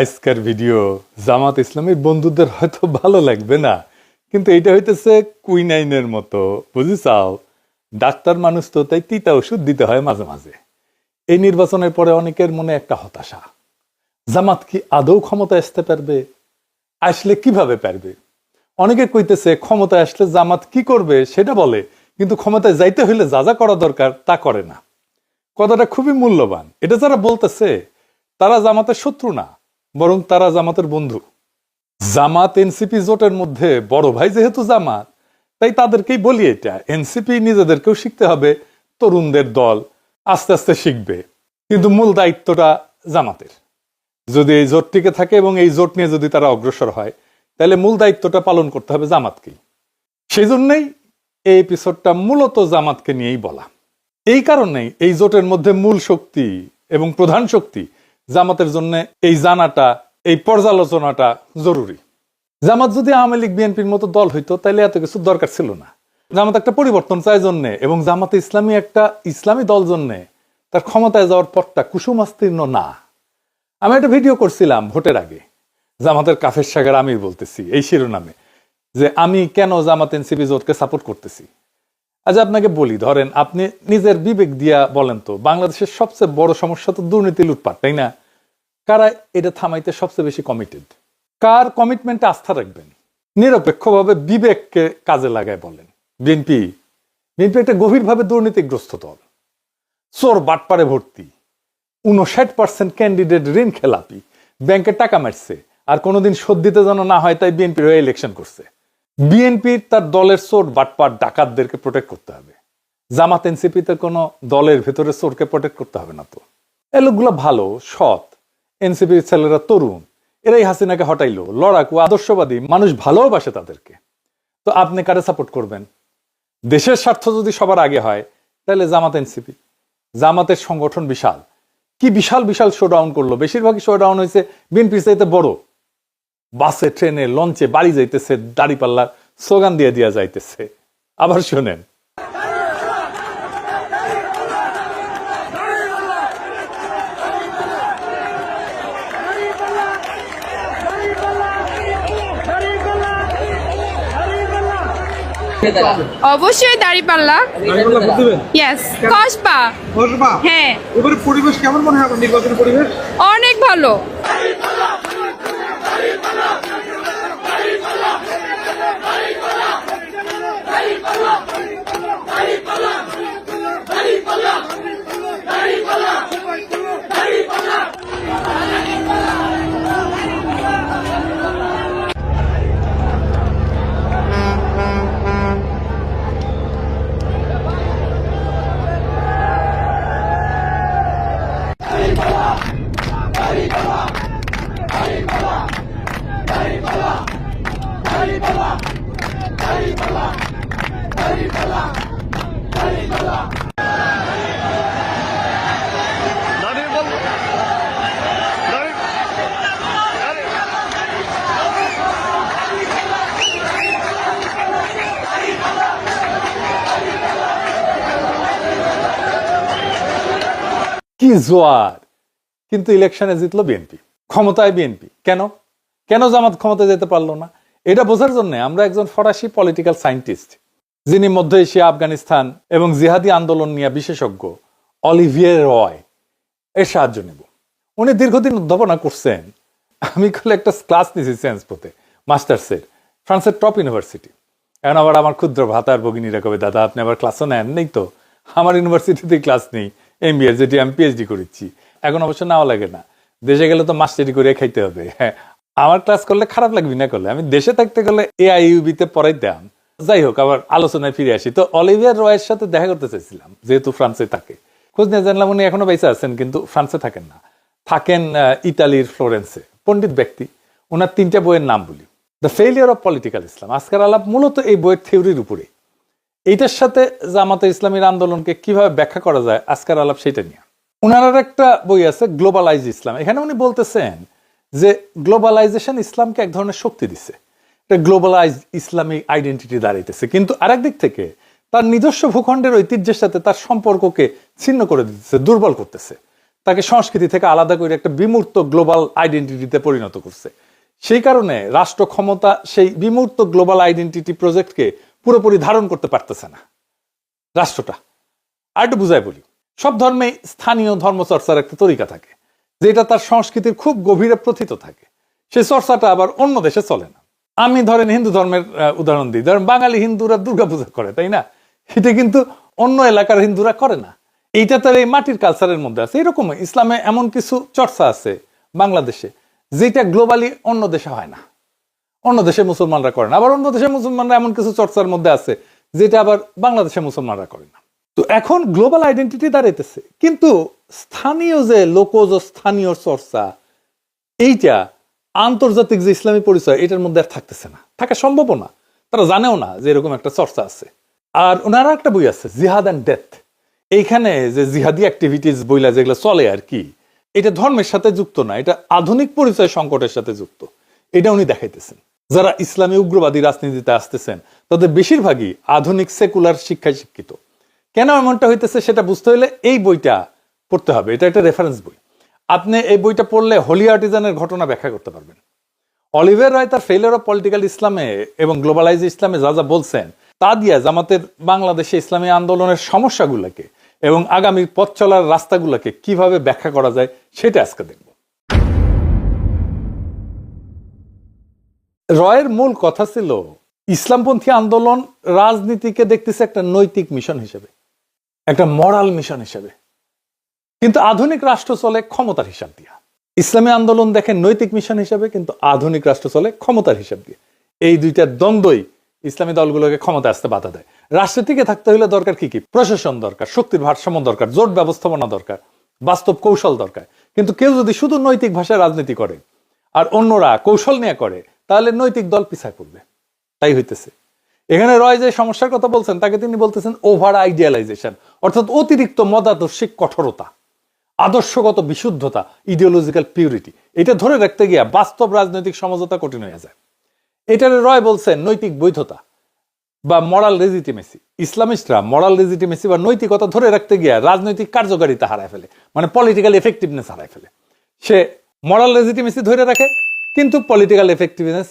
আজকের ভিডিও জামাত ইসলামীর বন্ধুদের হয়তো ভালো লাগবে না, কিন্তু এটা হইতেছে কুইনাইনের মতো, বুঝিছাও? ডাক্তার মানুষ তো, তাই তিতা ওষুধ দিতে হয় মাঝে মাঝে। এই নির্বাচনের পরে অনেকের মনে একটা হতাশা, জামাত কি আদৌ ক্ষমতায় আসতে পারবে? আসলে কিভাবে পারবে? অনেকে কইতেছে ক্ষমতায় আসলে জামাত কি করবে সেটা বলে, কিন্তু ক্ষমতায় যাইতে হইলে যা যা করা দরকার তা করে না। কথাটা খুবই মূল্যবান। এটা যারা বলতেছে তারা জামাতের শত্রু না, বরং তারা জামাতের বন্ধু। জামাত এনসিপি জোটের মধ্যে বড় ভাই যেহেতু জামাত, তাই তাদেরকেই বলি এটা, এনসিপি নিজেদেরকেও শিখতে হবে, তরুণদের দল আস্তে আস্তে শিখবে, কিন্তু মূল দায়িত্বটা জামাতের। যদি এই জোট টিকে থাকে এবং এই জোট নিয়ে যদি তারা অগ্রসর হয়, তাহলে মূল দায়িত্বটা পালন করতে হবে জামাতকেই। সেই জন্যই এই এপিসোডটা মূলত জামাতকে নিয়েই বলা। এই কারণেই এই জোটের মধ্যে মূল শক্তি এবং প্রধান শক্তি জামাতের জন্য এই জানাটা, এই পর্যালোচনাটা জরুরি। জামাত যদি আওয়ামী লীগ বিএনপির মতো দল হইতো তাহলে এত কিছু দরকার ছিল না। জামাত একটা পরিবর্তন চায় জন্যে, এবং জামাতে ইসলামী একটা ইসলামী দল জন্যে তার ক্ষমতায় যাওয়ার পথটা কুসুমাস্তীর্ণ না। আমি একটা ভিডিও করছিলাম ভোটের আগে, জামাতের কাফের সাগর আমির বলতেছি এই শিরোনামে, যে আমি কেন জামাত এনসিপি জোটকে সাপোর্ট করতেছি। আজ আপনাকে বলি, ধরেন আপনি নিজের বিবেক দিয়া বলেন তো, বাংলাদেশের সবচেয়ে বড় সমস্যা তো দুর্নীতি, লুটপাট, তাই না? কারা এটা থামাইতে সবচেয়ে বেশি কমিটেড? কার কমিটমেন্টে আস্থা রাখবেন? নিরপেক্ষভাবে বিবেককে কাজে লাগায় বলেন। বিএনপি বিএনপি একটা গভীরভাবে দুর্নীতিগ্রস্ত দল, চোর বাটপারে ভর্তি, 59% ক্যান্ডিডেট ঋণ খেলাপি, ব্যাংকে টাকা মারছে, আর কোনোদিন শোধ দিতে যেন না হয় তাই বিএনপির হয়ে ইলেকশন করছে। বিএনপির তার দলের চোর বাটপার ডাকাতদেরকে প্রোটেক্ট করতে হবে। জামাত এনসিপিতে কোনো দলের ভেতরে চোরকে প্রোটেক্ট করতে হবে না তো। এই লোকগুলো ভালো, সৎ, এনসিপির ছেলেরা তরুণ, এরাই হাসিনাকে হটাইলো, লড়াকু, আদর্শবাদী মানুষ, ভালোবাসে তাদেরকে। তো আপনি কারে সাপোর্ট করবেন? দেশের স্বার্থ যদি সবার আগে হয় তাহলে জামাত এনসিপি। জামাতের সংগঠন বিশাল, কি বিশাল বিশাল শোডাউন করলো, বেশিরভাগই শোডাউন হয়েছে বিএনপির চাইতে বড়। বাসে, ট্রেনে, লঞ্চে বাড়ি যাইতেছে, দাড়িপাল্লার স্লোগান দিয়ে দিয়া যাইতেছে। আবার শোনেন, অবশ্যই দাঁড়িপাল্লা। ইয়েস, কসবা। হ্যাঁ, এবারে পরিবেশ কেমন মনে হয়? নির্বাচনের পরিবেশ অনেক ভালো। কি জোয়ার! কিন্তু ইলেকশনে জিতলো বিএনপি, ক্ষমতায় বিএনপি। কেন কেন জামাত ক্ষমতায় যেতে পারলো না? এটা বোঝার জন্য আমরা একজন ফরাসি পলিটিক্যাল সায়েন্টিস্ট, যিনি মধ্য এশিয়া, আফগানিস্তান এবং জিহাদি আন্দোলন নিয়ে বিশেষজ্ঞ, অলিভিয়ে রয়, এর সাহায্য নেব। উনি দীর্ঘদিন অধ্যাপনা করছেন। আমি কলে একটা ক্লাস নিয়েছি সায়েন্স পথে, মাস্টার্সের, ফ্রান্সের টপ ইউনিভার্সিটি। এখন আবার আমার ক্ষুদ্র ভাতার ভগিনীরা কবে, দাদা আপনি আবার ক্লাসও নেন? নেই তো, আমার ইউনিভার্সিটিতেই ক্লাস নেই, এমবিএ, যেটি আমি পিএইচডি করেছি। এখন অবশ্য নেওয়া লাগে না, দেশে গেলে তো মাস্টারি করে খাইতে হবে। হ্যাঁ, আমার ক্লাস করলে খারাপ লাগবে না করলে, আমি দেশে থাকতে গেলে এআইইউবিতে পড়াইতাম। যাই হোক, আবার আলোচনায় ফিরে আসি। তো অলিভিয়ার রয়ের সাথে দেখা করতে চাইছিলাম, যেহেতু ফ্রান্সে থাকে। খোঁজ নিয়ে জানলাম উনি এখনো বেঁচে আছেন, কিন্তু ফ্রান্সে থাকেন না, থাকেন ইতালির ফ্লোরেন্সে। পণ্ডিত ব্যক্তি। ওনার 3টা বইয়ের নাম বলি। দ্য ফেইলিয়ার অফ পলিটিক্যাল ইসলাম, আজকের আলাপ মূলত এই বইয়ের থিওরির উপরে। এইটার সাথে জামাতে ইসলামীর আন্দোলনকে কিভাবে ব্যাখ্যা করা যায়, আজকের আলাপ সেটা নিয়ে। ওনার একটা বই আছে, গ্লোবালাইজ ইসলাম। এখানে উনি বলতেছেন যে গ্লোবালাইজেশন ইসলামকে এক ধরনের শক্তি দিচ্ছে, একটা গ্লোবালাইজ ইসলামিক আইডেন্টিটি দাঁড়াইতেছে, কিন্তু আরেক দিক থেকে তার নিজস্ব ভূখণ্ডের ঐতিহ্যের সাথে তার সম্পর্ককে ছিন্ন করে দিতেছে, দুর্বল করতেছে। তাকে সংস্কৃতি থেকে আলাদা করে একটা বিমূর্ত গ্লোবাল আইডেন্টিটিতে পরিণত করছে। সেই কারণে রাষ্ট্র ক্ষমতা সেই বিমূর্ত গ্লোবাল আইডেন্টিটি প্রজেক্টকে পুরোপুরি ধারণ করতে পারতেছে না রাষ্ট্রটা। আর একটু বুঝাই বলি, সব ধর্মে স্থানীয় ধর্মচর্চার একটা তরিকা থাকে, যেটা তার সংস্কৃতির খুব গভীরে প্রথিত থাকে। সেই চর্চাটা আবার অন্য দেশে চলে না। আমি ধরেন হিন্দু ধর্মের উদাহরণ দিই, ধরেন বাঙালি হিন্দুরা দুর্গাপূজা করে, তাই না? এটা কিন্তু অন্য এলাকার হিন্দুরা করে না। এইটা তার এই মাটির কালচারের মধ্যে আছে। এরকম ইসলামে এমন কিছু চর্চা আছে বাংলাদেশে যেটা গ্লোবালি অন্য দেশে হয় না, অন্য দেশে মুসলমানরা করে না। আবার অন্য দেশের মুসলমানরা এমন কিছু চর্চার মধ্যে আছে যেটা আবার বাংলাদেশের মুসলমানরা করে না। তো এখন গ্লোবাল আইডেন্টিটি দাঁড়াইতেছে, কিন্তু স্থানীয় যে লোকজ স্থানীয় চর্চা, এইটা আন্তর্জাতিক যে ইসলামী পরিচয়, এটার মধ্যে আর থাকতেছে না, থাকা সম্ভব না। তারা জানেও না যে এরকম একটা চর্চা আছে। আর ওনারা একটা বই আছে, জিহাদ অ্যান্ড ডেথ। এইখানে যে জিহাদি অ্যাক্টিভিটিস বইলা যেগুলো চলে আর কি, এটা ধর্মের সাথে যুক্ত না, এটা আধুনিক পরিচয় সংকটের সাথে যুক্ত। এটা উনি দেখাইতেছেন। যারা ইসলামী উগ্রবাদী রাজনীতিতে আসতেছেন তাদের বেশিরভাগই আধুনিক সেকুলার শিক্ষায় শিক্ষিত। কেন এমনটা হইতেছে সেটা বুঝতে হলে এই বইটা পড়তে হবে। এটা একটা রেফারেন্স বই। আপনি এই বইটা পড়লে হোলি আর্টিজানের ঘটনা ব্যাখ্যা করতে পারবেন। অলিভার রায় তার ফেলিওর অফ পলিটিক্যাল ইসলামে এবং গ্লোবালাইজ ইসলামে যা যা বলছেন তা দিয়ে জামাতের বাংলাদেশে ইসলামী আন্দোলনের সমস্যাগুলোকে এবং আগামী পথ চলার রাস্তাগুলোকে কিভাবে ব্যাখ্যা করা যায় সেটা আজকে দেখব। রয়ের মূল কথা ছিল ইসলামপন্থী আন্দোলন রাজনীতিকে দেখতেছে একটা নৈতিক মিশন হিসেবে, একটা মরাল মিশন হিসেবে। কিন্তু আধুনিক রাষ্ট্র চলে ক্ষমতার হিসাব দিয়া। ইসলামী আন্দোলন দেখে নৈতিক মিশন হিসেবে, কিন্তু আধুনিক রাষ্ট্র চলে ক্ষমতার হিসাব দিয়ে। এই দুইটা দ্বন্দ্বই ইসলামী দলগুলোকে ক্ষমতা আসতে বাধা দেয়। রাষ্ট্রের টিকে থাকতে হলে দরকার কি কি? প্রশাসন দরকার, শক্তির ভারসাম্য দরকার, জোট ব্যবস্থাপনা দরকার, বাস্তব কৌশল দরকার। কিন্তু কেউ যদি শুধু নৈতিক ভাষায় রাজনীতি করে আর অন্যরা কৌশল নিয়ে করে, তাহলে নৈতিক দল পিছায় পড়বে। তাই হইতেছে। এখানে রয় যে সমস্যার কথা বলছেন তাকে তিনি বলতেছেন ওভার আইডিয়ালাইজেশন, অর্থাৎ অতিরিক্ত মতাদর্শিক কঠোরতা, আদর্শগত বিশুদ্ধতা, ইডিওলজিক্যাল পিউরিটি। এটা ধরে রাখতে গিয়া বাস্তব রাজনৈতিক সমঝোতা কঠিন হয়ে যায়। এটারে রয় বলছেন নৈতিক বৈধতা বা মরাল লেজিটিমেসি। ইসলামিস্টরা মরাল লেজিটিমেসি বা নৈতিকতা ধরে রাখতে গিয়া রাজনৈতিক কার্যকারিতা হারায় ফেলে, মানে পলিটিক্যাল এফেক্টিভনেস হারায় ফেলে। সে মরাল লেজিটিমেসি ধরে রাখে কিন্তু পলিটিক্যাল এফেক্টিভনেস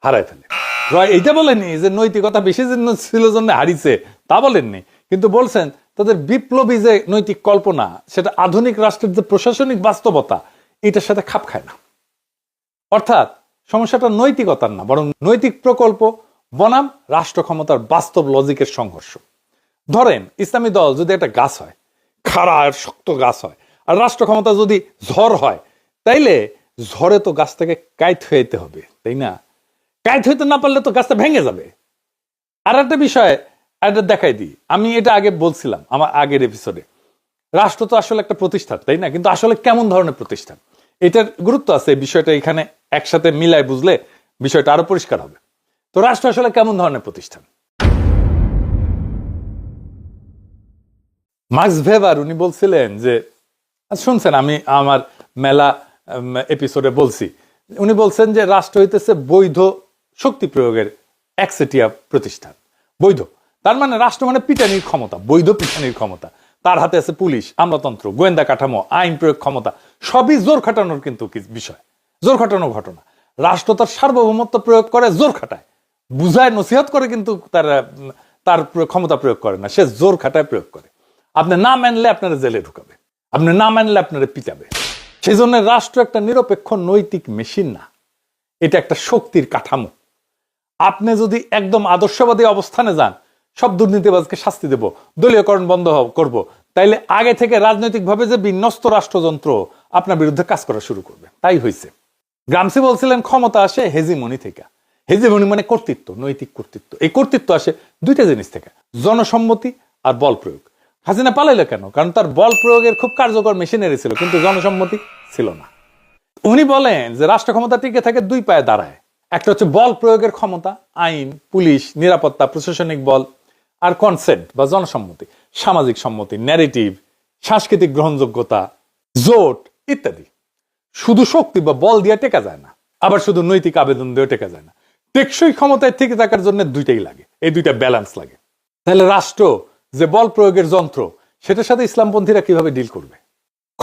হারায় ফেলে। রয় এইটা বলেননি যে নৈতিকতা বেশি ছিল জন্য হারিয়েছে, তা বলেননি, কিন্তু বলছেন তাদের বিপ্লবী যে নৈতিক কল্পনা, সেটা আধুনিক রাষ্ট্রের যে প্রশাসনিক বাস্তবতা, এটার সাথে খাপ খায় না। অর্থাৎ সমস্যাটা নৈতিকতার না, বরং নৈতিক প্রকল্প বনাম রাষ্ট্র ক্ষমতার বাস্তব লজিকের সংঘর্ষ। ধরেন ইসলামী দল যদি একটা গাছ হয়, খাড়া আর শক্ত গাছ হয়, আর রাষ্ট্র ক্ষমতা যদি ঝড় হয়, তাইলে ঝড়ে তো গাছ থেকে কাইট হইতে হবে, তাই না? কাইট হইতে না পারলে তো গাছটা ভেঙে যাবে। আর একটা বিষয় এটা দেখাই দিই, আমি এটা আগে বলছিলাম আমার আগের এপিসোডে, রাষ্ট্র তো আসলে একটা প্রতিষ্ঠান, তাই না? কিন্তু আসলে কেমন ধরনের প্রতিষ্ঠান, এটার গুরুত্ব আছে। বিষয়টা এখানে একসাথে মিলায় বুঝলে বিষয়টা আরো পরিষ্কার হবে। তো রাষ্ট্র আসলে কেমন ধরনের প্রতিষ্ঠান? মার্কস ভেবার উনি বলছিলেন যে, শুনছেন আমি আমার মেলা এপিসোডে বলছি, উনি বলছেন যে রাষ্ট্র হইতেছে বৈধ শক্তি প্রয়োগের একচেটিয়া প্রতিষ্ঠান। বৈধ তার মানে রাষ্ট্র মানে পিটানির ক্ষমতা, বৈধ পিটানির ক্ষমতা। তার হাতে আছে পুলিশ, আমলাতন্ত্র, গোয়েন্দা কাঠামো, আইন প্রয়োগ ক্ষমতা, সবই জোর খাটানোর কিন্তু বিষয়, জোর খাটানোর ঘটনা। রাষ্ট্র তার সার্বভৌমত্ব প্রয়োগ করে, জোর খাটায়, বুঝায়, নসিহত করে, কিন্তু তার ক্ষমতা প্রয়োগ করে না, সে জোর খাটায় প্রয়োগ করে। আপনি না মানলে আপনারা জেলে ঢুকাবে, আপনি না মানলে আপনারা পিটাবে। সেই জন্য রাষ্ট্র একটা নিরপেক্ষ নৈতিক মেশিন না, এটা একটা শক্তির কাঠামো। আপনি যদি একদম আদর্শবাদী অবস্থানে যান, সব দুর্নীতিবাজকে শাস্তি দেব, দলীয়করণ বন্ধ করব, তাইলে আগে থেকে রাজনৈতিকভাবে যে বিন্যস্ত রাষ্ট্রযন্ত্র আপনার বিরুদ্ধে কাজ করা শুরু করবে। তাই হয়েছে। গ্রামসি বলছিলেন ক্ষমতা আসে হেজিমনি থেকে। হেজিমনি মানে কর্তৃত্ব, নৈতিক কর্তৃত্ব। এই কর্তৃত্ব আসে দুইটা জিনিস থেকে, জনসম্মতি আর বল প্রয়োগ। হাসিনা পালাইলো কেন? কারণ তার বল প্রয়োগের খুব কার্যকর মেশিনারি ছিল, কিন্তু জনসম্মতি ছিল না। উনি বলেন যে রাষ্ট্র ক্ষমতা টিকে থাকে দুই পায়ে দাঁড়ায়। একটা হচ্ছে বল প্রয়োগের ক্ষমতা, আইন, পুলিশ, নিরাপত্তা, প্রশাসনিক বল, আর কনসেন্ট বা জনসম্মতি, সামাজিক সম্মতি, ন্যারেটিভ, সাংস্কৃতিক গ্রহণযোগ্যতা, জোট ইত্যাদি। শুধু শক্তি বা বল দিয়ে টেকা যায় না, আবার শুধু নৈতিক আবেদন দিয়ে টেকা যায় না। টেকসই ক্ষমতায় থেকে থাকার জন্য দুইটাই লাগে, এই দুইটা ব্যালেন্স লাগে। তাহলে রাষ্ট্র যে বল প্রয়োগের যন্ত্র, সেটার সাথে ইসলামপন্থীরা কিভাবে ডিল করবে?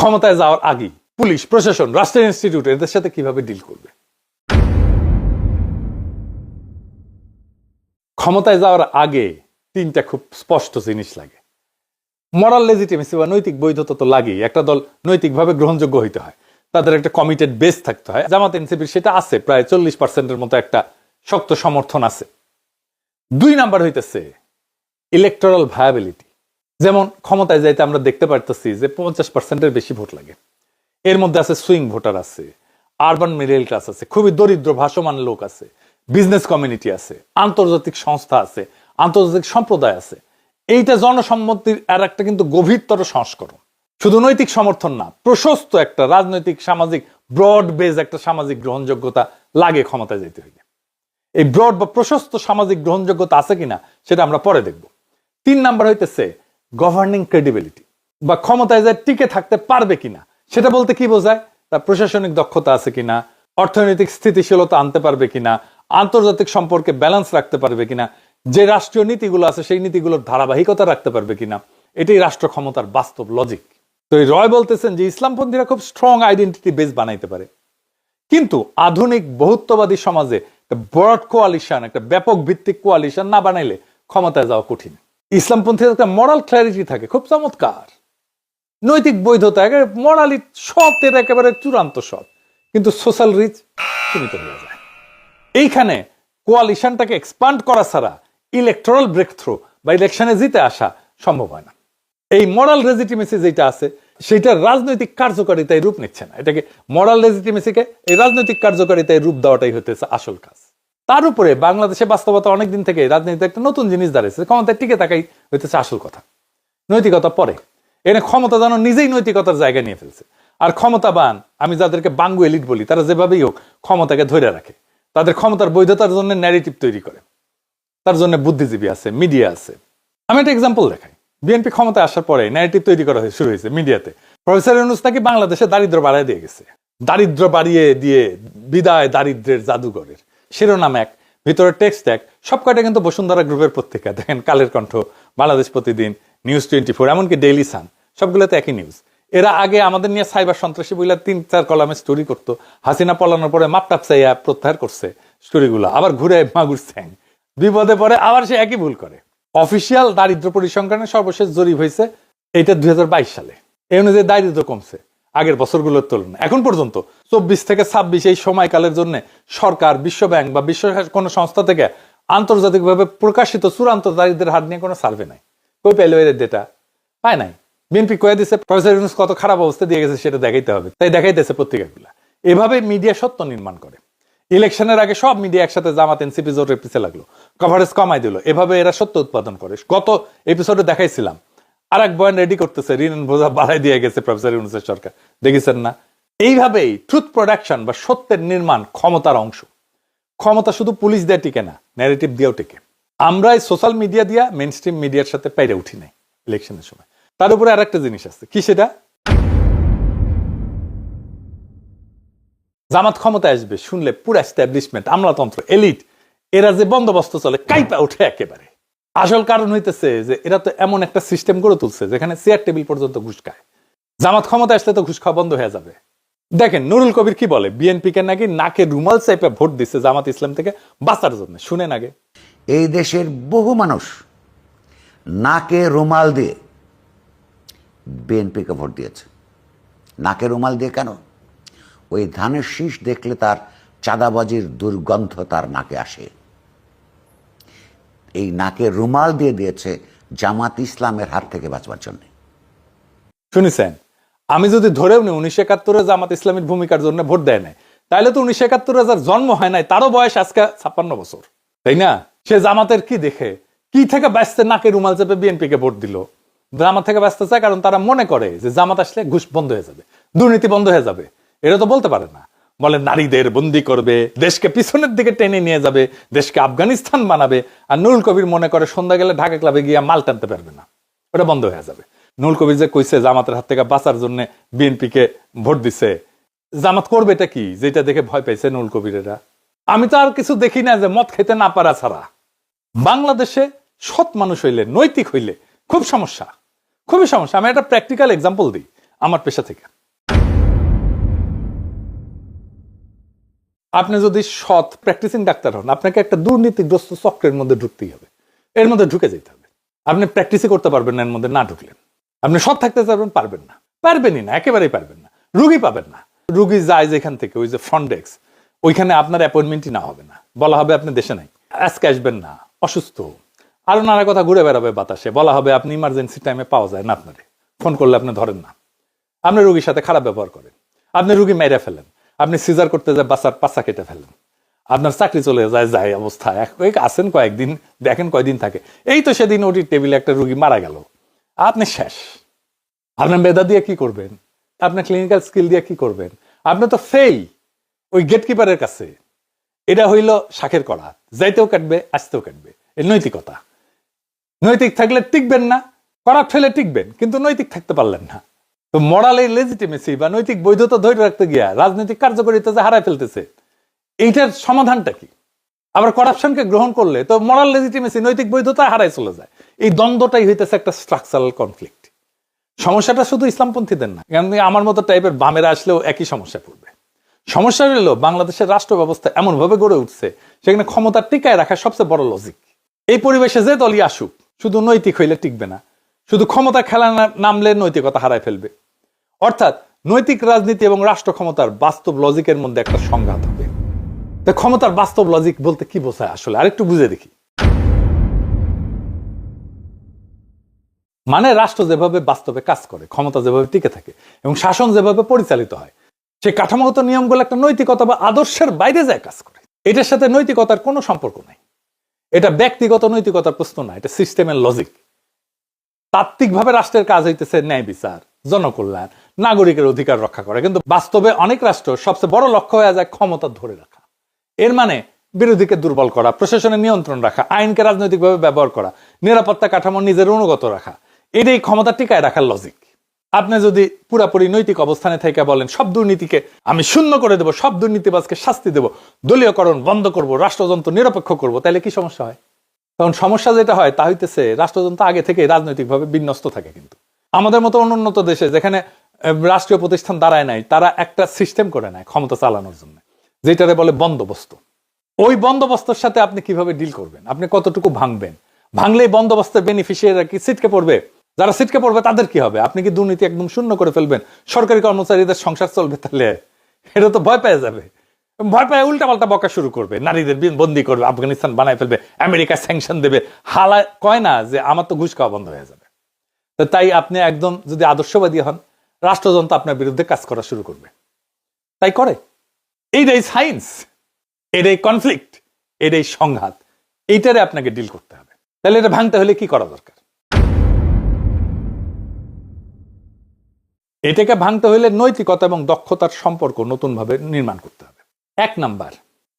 ক্ষমতায় যাওয়ার আগে পুলিশ, প্রশাসন, রাষ্ট্রের ইনস্টিটিউট এদের সাথে কিভাবে ডিল করবে? ক্ষমতায় যাওয়ার আগে তিনটা খুব স্পষ্ট জিনিস লাগে। মরাল লেজিটিমেসি বা নৈতিক বৈধতা তো লাগেই। একটা দল নৈতিকভাবে গ্রহণযোগ্য হইতে হয়, তাদের একটা কমিটেড বেস থাকতে হয়। জামাত এনসিপির সেটা আছে, প্রায় 40% মতো একটা শক্ত সমর্থন আছে। 2 নাম্বার হইতেছে ইলেকটোরাল ভায়াবিলিটি। যেমন ক্ষমতায় যাইতে আমরা দেখতে পারতেছি যে 50%-এর বেশি ভোট লাগে। এর মধ্যে আছে সুইং ভোটার আছে, আরবান মিডল ক্লাস আছে, খুবই দরিদ্র ভাসমান লোক আছে, বিজনেস কমিউনিটি আছে, আন্তর্জাতিক সংস্থা আছে, আন্তর্জাতিক সম্প্রদায় আছে। এইটা জনসম্মতির আর একটা কিন্তু গভীরতর সংস্করণ। শুধু নৈতিক সমর্থন না, প্রশস্ত একটা রাজনৈতিক সামাজিক ব্রড বেজ একটা সামাজিক গ্রহণযোগ্যতা লাগে ক্ষমতায় যেতে হইলে। এই ব্রড বা প্রশস্ত সামাজিক গ্রহণযোগ্যতা আছে কিনা সেটা আমরা পরে দেখব। 3 নাম্বার হইতেছে গভর্নিং ক্রেডিবিলিটি, বা ক্ষমতায় যায় টিকে থাকতে পারবে কিনা। সেটা বলতে কি বোঝায়? তার প্রশাসনিক দক্ষতা আছে কিনা, অর্থনৈতিক স্থিতিশীলতা আনতে পারবে কিনা, আন্তর্জাতিক সম্পর্কে ব্যালেন্স রাখতে পারবে কিনা, যে রাষ্ট্রীয় নীতিগুলো আছে সেই নীতিগুলোর ধারাবাহিকতা রাখতে পারবে কিনা। এটাই রাষ্ট্র ক্ষমতার বাস্তব লজিক। তো এই রয় বলতেছেন যে ইসলামপন্থীরা খুব স্ট্রং আইডেন্টিটি বেস বানাইতে পারে, কিন্তু আধুনিক বহুত্ববাদী সমাজে একটা ব্রড কোয়ালিশন, একটা ব্যাপক ভিত্তিক কোয়ালিশন না বানাইলে ক্ষমতায় যাওয়া কঠিন। ইসলামপন্থীদের একটা মরাল ক্ল্যারিটি থাকে, খুব চমৎকার। নৈতিক বৈধতা মরালি সতের একেবারে চূড়ান্ত সৎ, কিন্তু সোশ্যাল রিচ সীমিত হয়ে যায়। এইখানে কোয়ালিশনটাকে এক্সপান্ড করা ছাড়া ইলেকটোরাল ব্রেক থ্রু বা ইলেকশনে জিতে আসা সম্ভব হয় না। এই মরাল লেজিটিমেসি যেটা আছে সেটা রাজনৈতিক কার্যকারিতায় রূপ নিচ্ছে না। এটাকে মরাল লেজিটিমেসিকে এই রাজনৈতিক কার্যকারিতায় রূপ দেওয়াটাই হতেছে আসল কাজ। তার উপরে বাংলাদেশে বাস্তবতা অনেকদিন থেকে রাজনীতিতে একটা নতুন জিনিস দাঁড়িয়েছে, ক্ষমতায় টিকে থাকাই হইতেছে আসল কথা, নৈতিকতা পরে। এনে ক্ষমতা যেন নিজেই নৈতিকতার জায়গা নিয়ে ফেলছে। আর ক্ষমতাবান, আমি যাদেরকে বাঙ্গু এলিট বলি, তারা যেভাবেই হোক ক্ষমতাকে ধরে রাখে, তাদের ক্ষমতার বৈধতার জন্য ন্যারেটিভ তৈরি করে। তার জন্য বুদ্ধিজীবী আছে, মিডিয়া আছে। আমি একটা এক্সাম্পল দেখাই। বিএনপি ক্ষমতায় আসার পরে ন্যারেটিভ তৈরি করা শুরু হয়েছে মিডিয়াতে। প্রফেসর ইউনূস নাকি বাংলাদেশে দারিদ্র বাড়ায় দিয়ে গেছে, দারিদ্র বাড়িয়ে দিয়ে বিদায় দারিদ্রের জাদুঘরের শিরোনাম এক, ভিতরে টেক্সট এক। সব কয়টা কিন্তু বসুন্ধরা গ্রুপের পত্রিকা। দেখেন কালের কণ্ঠ, বাংলাদেশ প্রতিদিন, নিউজ 24, এমনকি ডেইলি সান, সবগুলোতে একই নিউজ। এরা আগে আমাদের নিয়ে সাইবার সন্ত্রাসী বইলা 3-4 কলামে স্টোরি করতো। হাসিনা পলানোর পরে মাপটাপ চাইয়া প্রত্যাহার করছে স্টোরিগুলো, আবার ঘুরে মাগুর স্যাং, বিপদে পরে আবার সে একই ভুল করে। অফিসিয়াল দারিদ্র পরিসংখ্যানের সর্বশেষ জরিপ হয়েছে এটা 2022 সালে। এই অনুযায়ী দারিদ্র কমছে আগের বছরগুলোর তুলনায়। এখন পর্যন্ত 24 থেকে 26 এই সময়কালের জন্য সরকার, বিশ্ব ব্যাংক বা বিশ্ব কোনো সংস্থা থেকে আন্তর্জাতিকভাবে প্রকাশিত চূড়ান্ত দারিদ্রের হার নিয়ে কোনো সার্ভে নাই। কই পেল এর ডেটা? পায় নাই। বিএনপি কয়ে দিচ্ছে প্রফেসর ইউনূস কত খারাপ অবস্থা দিয়ে গেছে সেটা দেখাইতে হবে, তাই দেখাইতেছে পত্রিকাগুলো। এভাবে মিডিয়া সত্য নির্মাণ করে। ইলেকশনের আগে সব মিডিয়া একসাথে জামাত এনসিপি জোটের পিছিয়ে লাগলো, কভারেজ কমাই দিল। এভাবে এরা সত্য উৎপাদন করে। গত এপিসোডে দেখাইছিলাম আর এক বয়ান রেডি করতেছে, ঋণ বোঝা বাড়াই দিয়ে গেছে প্রফেসর ইউনূসের সরকার, দেখেছেন না? এইভাবেই ট্রুথ প্রোডাকশন বা সত্যের নির্মাণ ক্ষমতার অংশ। ক্ষমতা শুধু পুলিশ দিয়ে টিকে না, ন্যারেটিভ দিয়েও টিকে। আমরা এই সোশ্যাল মিডিয়া দিয়া মেইন স্ট্রিম মিডিয়ার সাথে পেরে উঠি নাই ইলেকশনের সময়। তার উপরে আর একটা জিনিস আছে, কি সেটা? জামাত ক্ষমতায় আসবে শুনলে পুরো এস্টাবলিশমেন্ট, আমলাতন্ত্র, এলিট, এরা যে বন্দোবস্ত চলে কাইপা ওঠে একেবারে। আসল কারণ হইতেছে যে এরা তো এমন একটা সিস্টেম গড়ে তুলছে যেখানে চেয়ার টেবিল পর্যন্ত ঘুষ খায়। জামাত ক্ষমতায় আসলে তো ঘুষ খাওয়া বন্ধ হয়ে যাবে। দেখেন নুরুল কবির কি বলে, বিএনপিকে নাকি নাকে রুমাল চাইপে ভোট দিচ্ছে জামাত ইসলাম থেকে বাঁচার জন্য। শুনেন আগে। এই দেশের বহু মানুষ নাকে রুমাল দিয়ে বিএনপিকে ভোট দিয়েছে। নাকে রুমাল দিয়ে কেন? ওই ধানের শীষ দেখলে তার চাঁদাবাজির দুর্গন্ধ তার নাকে আসে। এই নাকে রুমাল দিয়ে দিয়েছে জামাত ইসলামের হাত থেকে বাঁচবার জন্য। শুনেছেন? আমি যদি ধরেও নি 1971 জামাত ইসলামের ভূমিকার জন্য ভোট দেয় নাই, তাহলে তো 1971 যার জন্ম হয় নাই তারও বয়স আজকে 56 বছর, তাই না? সে জামাতের কি দেখে, কি থেকে ব্যস্তে নাকে রুমাল চেপে বিএনপিকে ভোট দিল? জামাত থেকে ব্যস্ত চায় কারণ তারা মনে করে যে জামাত আসলে ঘুষ বন্ধ হয়ে যাবে, দুর্নীতি বন্ধ হয়ে যাবে। এটা তো বলতে পারে না। বলে নারীদের বন্দি করবে, দেশকে পিছনের দিকে টেনে নিয়ে যাবে, দেশকে আফগানিস্তান বানাবে। আর নুরুল কবির মনে করে সন্ধ্যা গেলে ঢাকা ক্লাবে গিয়ে মাল টানতে পারবে না, ওটা বন্ধ হয়ে যাবে। নুরুল কবির যে কইছে জামাতের হাত থেকে বাঁচার জন্য বিএনপিকে ভোট দিছে, জামাত করবে এটা কি যেটা দেখে ভয় পাইছে নুরুল কবিরেরা? আমি তো আর কিছু দেখি না যে মদ খেতে না পারা ছাড়া। বাংলাদেশে সৎ মানুষ হইলে, নৈতিক হইলে খুব সমস্যা, খুবই সমস্যা। আমি একটা প্র্যাকটিক্যাল এক্সাম্পল দিই আমার পেশা থেকে। আপনি যদি সৎ প্র্যাকটিসিং ডাক্তার হন, আপনাকে একটা দুর্নীতিগ্রস্ত চক্রের মধ্যে ঢুকতেই হবে, এর মধ্যে ঢুকে যেতে হবে। আপনি প্র্যাকটিসই করতে পারবেন না এর মধ্যে না ঢুকলেন। আপনি সৎ থাকতে চাইবেন, পারবেন না, পারবেনই না, একেবারেই পারবেন না। রুগী পাবেন না, রুগী যায় যেখান থেকে, ওই যে ফ্রন্ট ডেস্ক, ওইখানে আপনার অ্যাপয়েন্টমেন্টই না হবে না, বলা হবে আপনি দেশে নাই, আজকে আসবেন না, অসুস্থ, আরো নানা কথা ঘুরে বেড়াবে বাতাসে, বলা হবে আপনি ইমার্জেন্সি টাইমে পাওয়া যায় না, আপনারে ফোন করলে আপনি ধরেন না, আপনি রুগীর সাথে খারাপ ব্যবহার করেন, আপনি রুগী মেরে ফেলেন, আপনি সিজার করতে যায় বাচ্চার পাছা কেটে ফেলেন, আপনার চাকরি চলে যায় অবস্থা, আসেন কয়েকদিন, দেখেন কয়দিন থাকে, এই তো সেদিন ওটির টেবিলে একটা রুগী মারা গেল, আপনি শেষ। আপনার মেধা দিয়ে কি করবেন? আপনার ক্লিনিক্যাল স্কিল দিয়ে কি করবেন? আপনি তো ফেই ওই গেটকিপারের কাছে। এটা হইল শাখের কড়া, যাইতেও কাটবে, আসতেও কাটবে, এর নৈতিকতা। নৈতিক থাকলে টিকবেন না, করাপ্ট হলে টিকবেন, কিন্তু নৈতিক থাকতে পারলেন না। তো মরালের লেজিটিমেসি বা নৈতিক বৈধতা ধরে রাখতে গিয়া রাজনৈতিক কার্যকারিতা যে হারায় ফেলতেছে, এইটার সমাধানটা কি? আবার কারাপশনকে গ্রহণ করলে তো মরাল লেজিটিমেসি, নৈতিক বৈধতা হারায় চলে যায়। এই দ্বন্দ্বটাই হইতেছে একটা স্ট্রাকচারাল কনফ্লিক্ট। সমস্যাটা শুধু ইসলামপন্থীদের না, কারণ আমার মতো টাইপের বামেরা আসলেও একই সমস্যা পড়বে। সমস্যা হলো বাংলাদেশের রাষ্ট্র ব্যবস্থা এমন ভাবে গড়ে উঠছে, সেখানে ক্ষমতা টিকায় রাখা সবচেয়ে বড় লজিক। এই পরিবেশে যে দলই আসুক, শুধু নৈতিক হইলে টিকবে না, শুধু ক্ষমতা খেলা নামলে নৈতিকতা হারায় ফেলবে। অর্থাৎ নৈতিক রাজনীতি এবং রাষ্ট্র ক্ষমতার বাস্তব লজিকের মধ্যে একটা সংঘাত হবে। তো ক্ষমতার বাস্তব লজিক বলতে কি বোঝায় আসলে, আরেকটু বুঝে দেখি। মানে রাষ্ট্র যেভাবে বাস্তবে কাজ করে, ক্ষমতা যেভাবে টিকে থাকে এবং শাসন যেভাবে পরিচালিত হয়, সেই কাঠামোগত নিয়মগুলো একটা নৈতিকতা বা আদর্শের বাইরে যায় কাজ করে। এটার সাথে নৈতিকতার কোনো সম্পর্ক নাই। এটা ব্যক্তিগত নৈতিকতার প্রশ্ন না, এটা সিস্টেমের লজিক। তাত্ত্বিকভাবে রাষ্ট্রের কাজ হইতেছে ন্যায় বিচার, জনকল্যাণ, নাগরিকের অধিকার রক্ষা করা, কিন্তু বাস্তবে অনেক রাষ্ট্র সবচেয়ে বড় লক্ষ্য হয়ে যায় ক্ষমতা ধরে রাখা। এর মানে বিরোধীকে দুর্বল করা, প্রশাসনের নিয়ন্ত্রণ রাখা, আইনকে রাজনৈতিকভাবে ব্যবহার করা, নিরাপত্তা কাঠামো নিজের অনুগত রাখা, এটাই ক্ষমতা টিকায় রাখার লজিক। আপনি যদি পুরাপুরি নৈতিক অবস্থানে থেকে বলেন সব দুর্নীতিকে আমি শূন্য করে দেব, সব দুর্নীতিবাজকে শাস্তি দেব, দলীয়করণ বন্ধ করব, রাষ্ট্রযন্ত্র নিরপেক্ষ করব, তাহলে কি সমস্যা হয়? কারণ সমস্যা যেটা হয় তা হইতেছে রাষ্ট্রযন্ত্র আগে থেকে রাজনৈতিকভাবে বিন্যস্ত থাকে। কিন্তু আমাদের মতো অনুন্নত দেশে যেখানে রাষ্ট্রীয় প্রতিষ্ঠান দাঁড়ায় নাই, তারা একটা সিস্টেম করে নেয় ক্ষমতা চালানোর জন্য, যেটারে বলে বন্দোবস্ত। ওই বন্দোবস্তের সাথে আপনি কিভাবে ডিল করবেন, আপনি কতটুকু ভাঙবেন, ভাঙলেই বন্দোবস্তের বেনিফিশিয়ারিরা কি ছিটকে পড়বে? যারা ছিটকে পড়বে তাদের কি হবে? আপনি কি দুর্নীতি একদম শূন্য করে ফেলবেন, সরকারি কর্মচারীদের সংসার চলবে? তাহলে এটা তো ভয় পেয়ে যাবে, ভয় পায় উল্টাপাল্টা বকা শুরু করবে, নারীদের বন্দি করবে, আফগানিস্তান বানায় ফেলবে, আমেরিকা স্যাংশন দেবে। হালা কয় না যে আমার তো ঘুষ খাওয়া বন্ধ হয়ে যাবে। তো তাই আপনি একদম যদি আদর্শবাদী হন, রাষ্ট্রযন্ত্র আপনার বিরুদ্ধে কাজ করা শুরু করবে। তাই করে। এইটাই সায়েন্স, এটাই কনফ্লিক্ট, এটাই সংঘাত, এইটারে আপনাকে ডিল করতে হবে। তাহলে এটা ভাঙতে হলে কি করা দরকার? এটাকে ভাঙতে হলে নৈতিকতা এবং দক্ষতার সম্পর্ক নতুন ভাবে নির্মাণ করতে হবে। এক নাম্বার,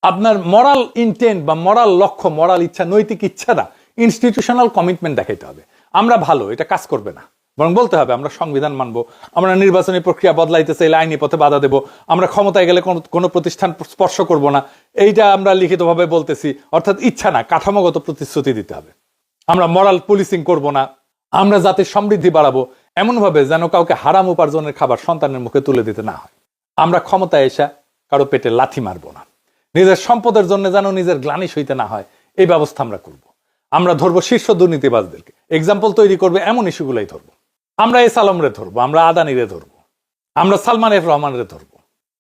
আপনার মরাল ইন্টেন্ট বা মরাল লক্ষ্য, মরাল ইচ্ছা, নৈতিক ইচ্ছাটা ইনস্টিটিউশনাল কমিটমেন্ট দেখাইতে হবে। আমরা ভালো, এটা কাজ করবে না, বরং বলতে হবে আমরা সংবিধান মানবো, আমরা নির্বাচনী প্রক্রিয়া বদলাইতে চাইলে আইনি পথে বাধা দেব, আমরা ক্ষমতায় গেলে কোনো প্রতিষ্ঠান স্পর্শ করব না, এইটা আমরা লিখিতভাবে বলতেছি। অর্থাৎ ইচ্ছা না, কাঠামোগত প্রতিশ্রুতি দিতে হবে। আমরা মরাল পুলিশিং করব না, আমরা জাতির সমৃদ্ধি বাড়াবো এমনভাবে যেন কাউকে হারাম উপার্জনের খাবার সন্তানের মুখে তুলে দিতে না হয়। আমরা ক্ষমতায় এসে কারো পেটে লাথি মারবো না, নিজের সম্পদের জন্য যেন নিজের গ্লানি সইতে না হয়, এই ব্যবস্থা আমরা করব। আমরা ধরবো শীর্ষ দুর্নীতিবাজদেরকে, এক্সাম্পল তৈরি করবে এমন ইস্যুগুলাই ধরবো। আমরা এস আলমরে ধরবো, আমরা আদানিরে ধরবো, আমরা সালমান এফ রহমানরে ধরবো।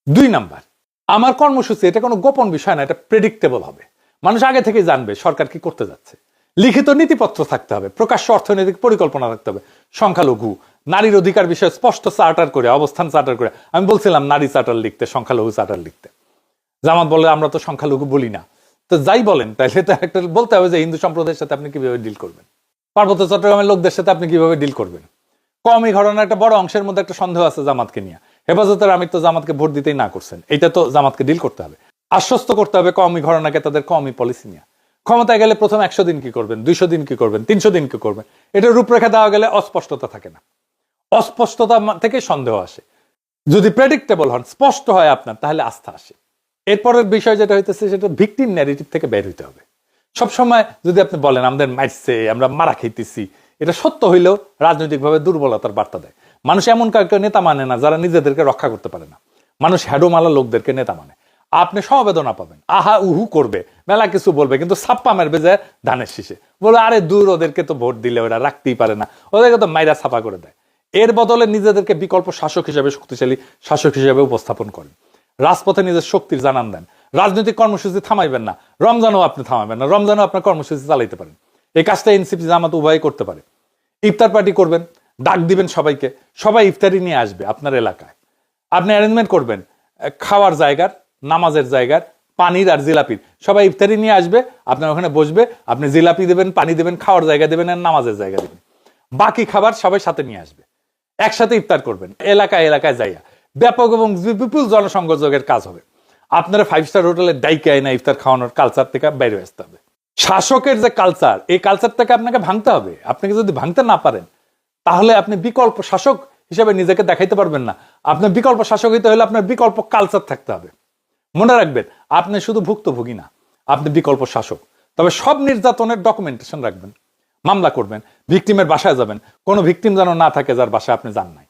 2 নাম্বার, আমার কর্মসূচি এটা কোনো গোপন বিষয় না, এটা প্রেডিক্টেবল হবে, মানুষ আগে থেকে জানবে সরকার কি করতে যাচ্ছে। লিখিত নীতিপত্র থাকতে হবে, প্রকাশ্য অর্থনৈতিক পরিকল্পনা থাকতে হবে, সংখ্যালঘু নারীর অধিকার বিষয়ে স্পষ্ট চার্টার করে, অবস্থান চার্টার করে। আমি বলছিলাম নারী চার্টার লিখতে, সংখ্যালঘু চার্টার লিখতে। জামাত বলে আমরা তো সংখ্যালঘু বলি না। তো যাই বলেন, তাহলে তো একটা বলতে হবে যে হিন্দু সম্প্রদায়ের সাথে আপনি কিভাবে ডিল করবেন, পার্বত্য চট্টগ্রামের লোকদের সাথে আপনি কিভাবে ডিল করবেন। কওমি ঘটনার একটা বড় অংশের মধ্যে একটা সন্দেহ আছে জামাতকে নিয়ে। হেফাজতের আমির তো জামাতকে ভোট দিতেই না করছেন, এটা তো জামাতকে ডিল করতে হবে, আশ্বস্ত করতে হবে কওমি ঘটনাকে তাদের কওমি পলিসি নিয়ে। ক্ষমতায় গেলে প্রথম 100 দিন কি করবেন, 200 দিন কি করবেন, 300 দিন কি করবেন, এটা রূপরেখা দেওয়া গেলে অস্পষ্টতা থাকে না, অস্পষ্টতা থেকে সন্দেহ আসে। যদি প্রেডিক্টেবল হন, স্পষ্ট হয় আপনার, তাহলে আস্থা আসে। এরপরের বিষয় যেটা হইতেছে সেটা ভিকটিম ন্যারেটিভ থেকে বের হইতে হবে। সবসময় যদি আপনি বলেন আমাদের মারছে, আমরা মারা খাইতেছি, এটা সত্য হইলেও রাজনৈতিকভাবে দুর্বলতার বার্তা দেয়। মানুষ এমন কাউকে নেতা মানে না যারা নিজেদেরকে রক্ষা করতে পারে না, মানুষ হ্যাডোমালা লোকদেরকে নেতা মানে। আপনি সমবেদনা পাবেন, আহা উহু করবে, মেলা কিছু বলবে, কিন্তু ছাপ্পা মারবে যে ধানের শীষে, বলে আরে দূর, ওদেরকে তো ভোট দিলে ওরা রাখতেই পারে না, ওদেরকে তো মাইরা ছাপা করে দেয়। এর বদলে নিজেদেরকে বিকল্প শাসক হিসেবে, শক্তিশালী শাসক হিসেবে উপস্থাপন করেন, রাজপথে নিজের শক্তির জানান দেন। রাজনৈতিক কর্মসূচি থামাইবেন না, রমজানও আপনি থামাবেন না, রমজানও আপনার কর্মসূচি চালাইতে পারেন। এই কাজটা এনসিপি জামাত উভয় করতে পারে। ইফতার পার্টি করবেন, ডাক দিবেন সবাইকে, সবাই ইফতারি নিয়ে আসবে আপনার এলাকায়। আপনি অ্যারেঞ্জমেন্ট করবেন খাওয়ার জায়গার, নামাজের জায়গার, পানির আর জিলাপির, সবাই ইফতারি নিয়ে আসবে, আপনার ওখানে বসবে, আপনি জিলাপি দেবেন, পানি দেবেন, খাওয়ার জায়গা দেবেন আর নামাজের জায়গা দেবেন। বাকি খাবার সবাই সাথে নিয়ে আসবে, একসাথে ইফতার করবেন এলাকায় এলাকায় যাইয়া। ব্যাপক এবং বিপুল জনসংযোগের কাজ হবে। আপনারা 5 স্টার হোটেলে ডাইকে না ইফতার খাওয়ানোর কালচার থেকে বাইরে আসতে হবে। শাসকের যে কালচার, এই কালচারটাকে আপনাকে ভাঙতে হবে। আপনাকে যদি ভাঙতে না পারেন, তাহলে আপনি বিকল্প শাসক হিসেবে নিজেকে দেখাইতে পারবেন না। আপনার বিকল্প শাসক হইতে হলে আপনার বিকল্প কালচার থাকতে হবে। মনে রাখবেন, আপনি শুধু ভুক্তভোগী না, আপনি বিকল্প শাসক। তবে সব নির্যাতনের ডকুমেন্টেশন রাখবেন, মামলা করবেন, ভিকটিমের বাসায় যাবেন, কোনো ভিকটিম যেন না থাকে যার বাসায় আপনি যান নাই।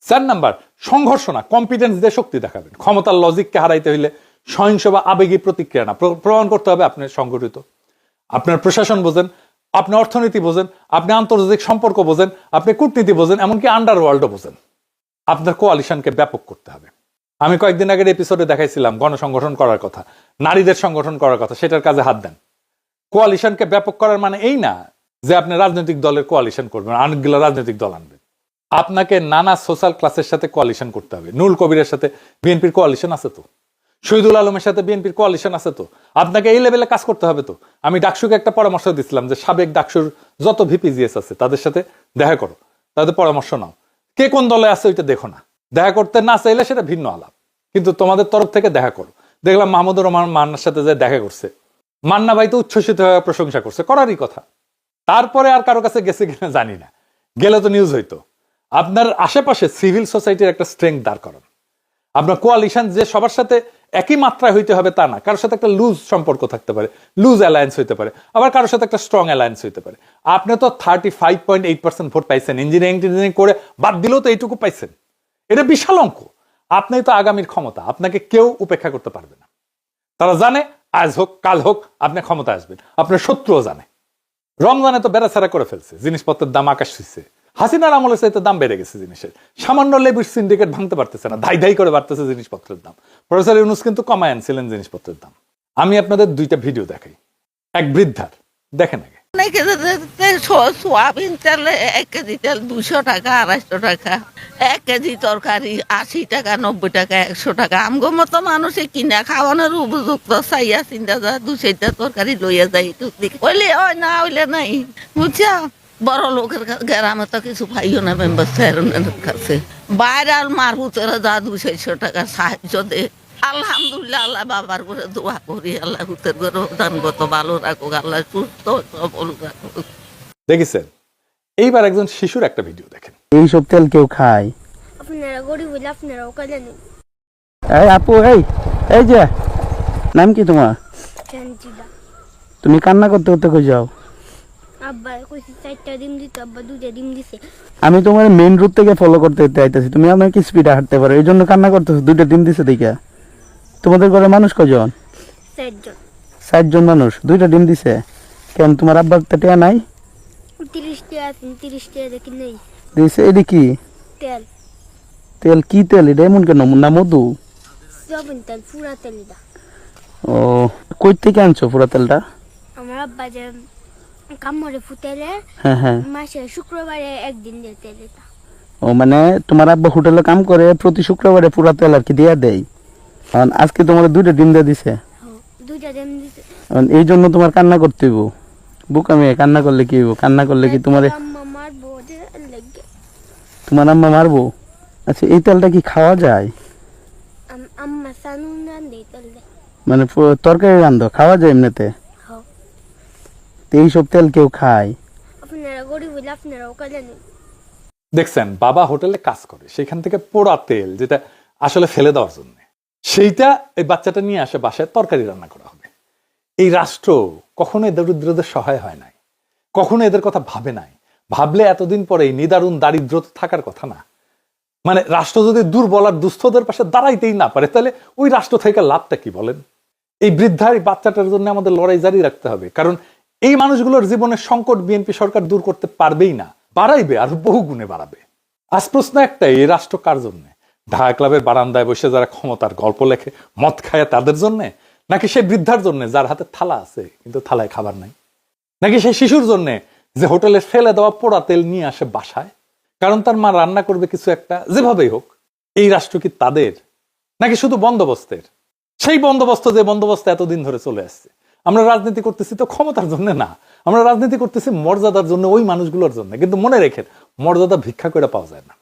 4 নাম্বার, সংঘর্ষ না, কম্পিটেন্স দিয়ে শক্তি দেখাবেন। ক্ষমতার লজিককে হারাইতে হইলে সহিংস বা আবেগী প্রতিক্রিয়া না, প্রমাণ করতে হবে আপনি সংগঠিত। আপনার প্রশাসন বোঝেন, আপনি অর্থনীতি বোঝেন, আপনি আন্তর্জাতিক সম্পর্ক বোঝেন, আপনি কূটনীতি বোঝেন, এমনকি আন্ডারওয়ার্ল্ডও বোঝেন। আপনার কোয়ালিশনকে ব্যাপক করতে হবে। আমি কয়েকদিন আগের এপিসোডে দেখাইছিলাম গণসংগঠন করার কথা, নারীদের সংগঠন করার কথা, সেটার কাজে হাত দেন। কোয়ালিশনকে ব্যাপক করার মানে এই না যে আপনি রাজনৈতিক দলের কোয়ালিশন করবেন, অনেকগুলো রাজনৈতিক দল আনবেন। আপনাকে নানা সোশ্যাল ক্লাসের সাথে কোয়ালিশন করতে হবে। নুরুল কবিরের সাথে বিএনপির কোয়ালিশন আছে তো, শহীদুল আলমের সাথে বিএনপির কোয়ালিশন আছে তো। আপনাকে এই লেভেলে কাজ করতে হবে তো। আমি ডাকসুকে একটা পরামর্শ দিচ্ছিলাম যে সাবেক ডাকসুর যত ভিপিজিএস আছে তাদের সাথে দেখা করো, তাদের পরামর্শ নাও, কে কোন দলে আছে ওইটা দেখো না। দেখা করতে না চাইলে সেটা ভিন্ন আলাপ, কিন্তু তোমাদের তরফ থেকে দেখা করো। দেখলাম মাহমুদুর রহমান মান্নার সাথে যে দেখা করছে, মান্না ভাই তো উচ্ছ্বসিত হয়ে প্রশংসা করছে, করারই কথা। তারপরে আর কারো কাছে গেছে কিনা জানি না, গেলে তো নিউজ হইতো। আপনার আশেপাশে সিভিল সোসাইটির একটা স্ট্রেংথ দাঁড় করান। আপনার কোয়ালিশন যে সবার সাথে একই মাত্রায় হইতে হবে তা না, কারোর সাথে একটা লুজ সম্পর্ক থাকতে পারে, লুজ অ্যালায়েন্স হইতে পারে, আবার কারোর সাথে একটা স্ট্রং অ্যালায়েন্স হইতে পারে। আপনি তো 35.8% ভোট পাইছেন, ইঞ্জিনিয়ারিং করে বাদ দিলেও তো এইটুকু পাইছেন, এটা বিশাল অঙ্ক। আপনি তো আগামীর ক্ষমতা, আপনাকে কেউ উপেক্ষা করতে পারবে না। তারা জানে আজ হোক কাল হোক আপনি ক্ষমতা আসবেন, আপনার শত্রুও জানে। রমজানে তো বেড়াছাড়া করে ফেলছে, জিনিসপত্রের দাম আকাশ ছুঁইছে। হাসিনার আমলের চাইতে দাম বেড়ে গেছে জিনিসের, সামান্য লেবুর সিন্ডিকেট ভাঙতে পারতেছে না, ধাই ধাই করে বাড়তেছে জিনিসপত্রের দাম। প্রফেসর ইউনূস কিন্তু কমায় আনছিলেন জিনিসপত্রের দাম। আমি আপনাদের 2টা ভিডিও দেখাই, এক বৃদ্ধার, দেখেন আগে। সোয়াবিন তেল 1 কেজি তেল 200 টাকা, 250 টাকা। 1 কেজি তরকারি 80 টাকা, 90 টাকা, 100 টাকা। আমগো মতো মানুষে কিনা খাওয়ানোর উপযুক্ত চাইয়া চিন্তা যা 2-4টা তরকারি লইয়া যাই, হইলে হয় না হইলে নাই, বুঝছা। বড় লোকের গ্রামে তো কিছু পাইও না মেম্বার চেয়ারম্যানের কাছে। বাইরের মারহুতেরা যা 200-400 টাকা সাহায্য দে। আলহামদুলিল্লাহ, আল্লাহ বাবার করে দোয়া করি, আল্লাহ হুতের করে দানগত ভালো রাখুক, আল্লাহ সুস্থ সবল রাখুক। দেখেছেন? এইবার একজন শিশুর একটা ভিডিও দেখেন। এই সব তেল কেউ খায়? আপনারা গরিব হইলে আপনারাও কাজে নেই। এই আপু, এই যে নাম কি তোমার? শান্তিদা। তুমি কান্না করতে করতে কই যাও? আব্বা কইছি 4টা ডিম দিতে, আব্বা 2টা ডিম দিছে। আমি তোমার মেইন রুট থেকে ফলো করতে করতে আইতাছি, তুমি আমার কি স্পিডে হাঁটতে পারো, এই জন্য কান্না করতেছো। 2টা ডিম দিছে দেখা। তোমাদের ঘরে মানুষ কয়জন? 4 জন। 4 জন মানুষ, 2টা ডিম দিছে। কেন তোমার আব্বার তো টাকা নাই? 30 টাকা আছে, 30 টাকা দেখি নেই। দিছে। এটা কি তেল? তেল? কি তেল এটা? এমন কেন? না মধু? সয়াবিন তেল, পুরা তেল এটা। ও, কই থেকে আনছো পুরা তেলটা? আমার আব্বা যে কামড়ে ফুটাইলে হ্যাঁ হ্যাঁ। মাসে শুক্রবারে একদিন দিয়ে তেল এটা। ও মানে তোমার আব্বা হোটেলে কাম করে, প্রতি শুক্রবারে পুরা তেল আর কি দিয়া দেয়। আজকে তোমার 2টা ডিম দিয়ে দিছে। 2টা ডিম দিছে। এই জন্য তোমার কান্না করতে হইব। বুকা মেয়ে, কান্না করলে কি হইব? কান্না করলে কি তোমার আম্মা মারবো যে লাগে। তোমার আম্মা মারবো? আচ্ছা, এই তেলটা কি খাওয়া যায়? আম্মা সানুন না দেই তেল দে। মানে তরকারি রান্ধো, খাওয়া যায় এমনিতে? হ্যাঁ। তো এইসব তেল কেউ খায়? আপনারা গরিব হইলে আপনারাও কাজে নেই। দেখছেন, বাবা হোটেলে কাজ করে, সেখান থেকে পোড়া তেল যেটা আসলে ফেলে দেওয়ার জন্য, সেইটা এই বাচ্চাটা নিয়ে আসে বাসায়, তরকারি রান্না করা হবে। এই রাষ্ট্র কখনো দরিদ্রদের সহায় হয় নাই, কখনো এদের কথা ভাবে নাই। ভাবলে এতদিন পরে এই নিদারুণ দারিদ্র থাকার কথা না। মানে রাষ্ট্র যদি দুর্বল আর দুস্থদের পাশে দাঁড়াইতেই না পারে, তাহলে ওই রাষ্ট্র থেকে লাভটা কি বলেন? এই বৃদ্ধার এই বাচ্চাটার জন্য আমাদের লড়াই জারি রাখতে হবে, কারণ এই মানুষগুলোর জীবনের সংকট বিএনপি সরকার দূর করতে পারবেই না, বাড়াইবে আর বহু গুণে বাড়াবে। আজ প্রশ্ন একটাই, এই রাষ্ট্র কার জন্য? ঢাকা ক্লাবের বারান্দায় বসে যারা ক্ষমতার গল্প লেখে মদ খায় তাদের জন্য, নাকি সেই বৃদ্ধার জন্য যার হাতে থালা আছে কিন্তু থালায় খাবার নাই, নাকি সেই শিশুর জন্য যে হোটেলে ফেলে দেওয়া পোড়া তেল নিয়ে আসে বাসায় কারণ তার মা রান্না করবে কিছু একটা, যেভাবেই হোক? এই রাষ্ট্র কি তাদের, নাকি শুধু বন্দোবস্তের? সেই বন্দোবস্ত যে বন্দোবস্ত এতদিন ধরে চলে আসছে। আমরা রাজনীতি করতেছি তো ক্ষমতার জন্য না, আমরা রাজনীতি করতেছি মর্যাদার জন্য, ওই মানুষগুলোর জন্য। কিন্তু মনে রেখেন, মর্যাদা ভিক্ষা করে পাওয়া যায় না,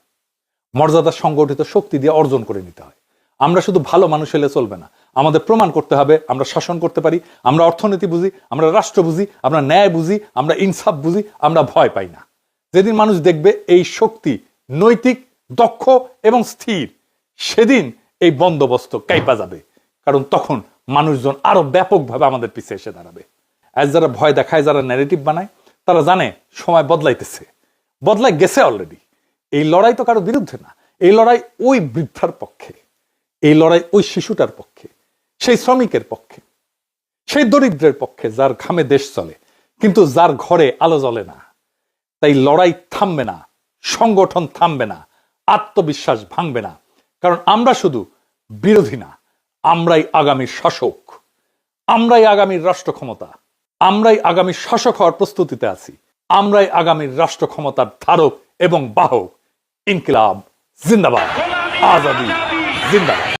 মর্যাদা সংগঠিত শক্তি দিয়ে অর্জন করে নিতে হয়। আমরা শুধু ভালো মানুষ হলে চলবে না, আমাদের প্রমাণ করতে হবে আমরা শাসন করতে পারি, আমরা অর্থনীতি বুঝি, আমরা রাষ্ট্র বুঝি, আমরা ন্যায় বুঝি, আমরা ইনসাফ বুঝি, আমরা ভয় পাই না। যেদিন মানুষ দেখবে এই শক্তি নৈতিক, দক্ষ এবং স্থির, সেদিন এই বন্দোবস্ত কাইপা যাবে, কারণ তখন মানুষজন আরো ব্যাপকভাবে আমাদের পিছিয়ে এসে দাঁড়াবে। আজ যারা ভয় দেখায়, যারা ন্যারেটিভ বানায়, তারা জানে সময় বদলাইতেছে, বদলাই গেছে অলরেডি। এই লড়াই তো কারো বিরুদ্ধে না, এই লড়াই ওই বৃদ্ধার পক্ষে, এই লড়াই ওই শিশুটার পক্ষে, সেই শ্রমিকের পক্ষে, সেই দরিদ্রের পক্ষে যার ঘামে দেশ চলে কিন্তু যার ঘরে আলো জ্বলে না। তাই লড়াই থামবে না, সংগঠন থামবে না, আত্মবিশ্বাস ভাঙবে না, কারণ আমরা শুধু বিরোধী না, আমরাই আগামীর শাসক, আমরাই আগামীর রাষ্ট্র ক্ষমতা, আমরাই আগামীর শাসক হওয়ার প্রস্তুতিতে আছি, আমরাই আগামীর রাষ্ট্র ক্ষমতার ধারক এবং বাহক। ইনকিলাব জিন্দাবাদ, আজাদি জিন্দাবাদ।